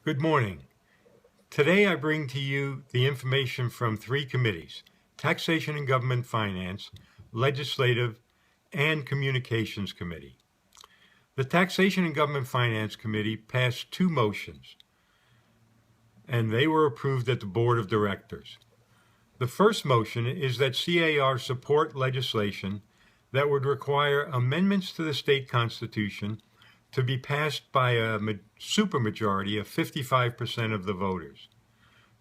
Good morning. Today I bring to you the information from three committees: Taxation and Government Finance, Legislative, and Communications Committee. The Taxation and Government Finance Committee passed two motions, and they were approved at the Board of Directors. The first motion is that CAR support legislation that would require amendments to the state constitution to be passed by a supermajority of 55% of the voters.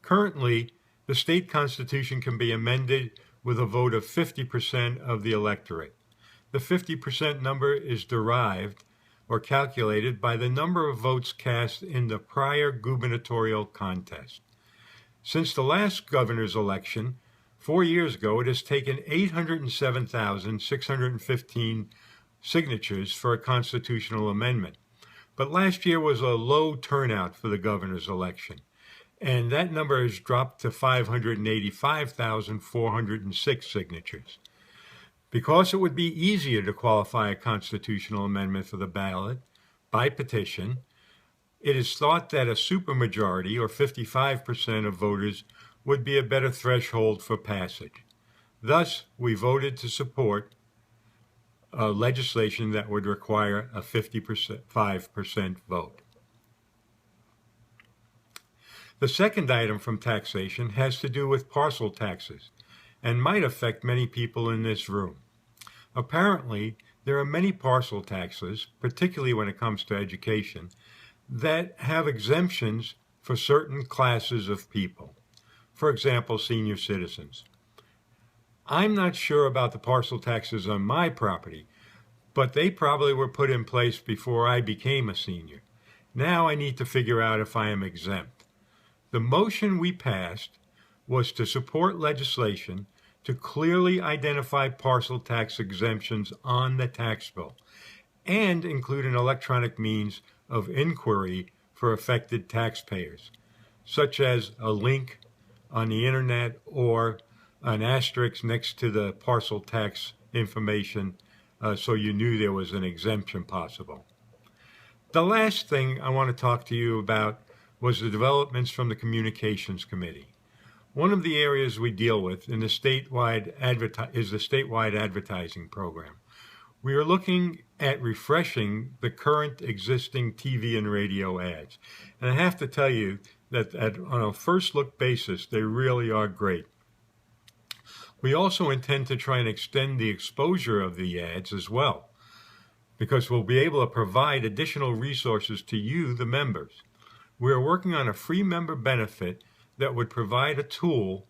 Currently, the state constitution can be amended with a vote of 50% of the electorate. The 50% number is derived or calculated by the number of votes cast in the prior gubernatorial contest. Since the last governor's election, 4 years ago, it has taken 807,615 signatures for a constitutional amendment. But last year was a low turnout for the governor's election, and that number has dropped to 585,406 signatures. Because it would be easier to qualify a constitutional amendment for the ballot by petition, it is thought that a supermajority, or 55% of voters, would be a better threshold for passage. Thus, we voted to support legislation that would require a 55% vote. The second item from taxation has to do with parcel taxes and might affect many people in this room. Apparently, there are many parcel taxes, particularly when it comes to education, that have exemptions for certain classes of people. For example, senior citizens. I'm not sure about the parcel taxes on my property, but they probably were put in place before I became a senior. Now I need to figure out if I am exempt. The motion we passed was to support legislation to clearly identify parcel tax exemptions on the tax bill and include an electronic means of inquiry for affected taxpayers, such as a link on the internet or an asterisk next to the parcel tax information so you knew there was an exemption possible. The last thing I want to talk to you about was the developments from the Communications Committee. One of the areas we deal with in the statewide is the statewide advertising program. We are looking at refreshing the current existing TV and radio ads. And I have to tell you that on a first look basis, they really are great. We also intend to try and extend the exposure of the ads as well, because we'll be able to provide additional resources to you, the members. We are working on a free member benefit that would provide a tool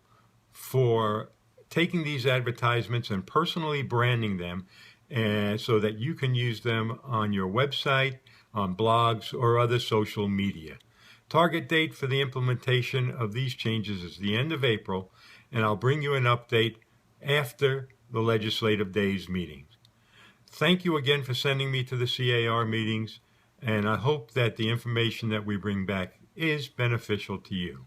for taking these advertisements and personally branding them, and so that you can use them on your website, on blogs, or other social media. Target date for the implementation of these changes is the end of April, and I'll bring you an update after the Legislative Days meetings. Thank you again for sending me to the CAR meetings, and I hope that the information that we bring back is beneficial to you.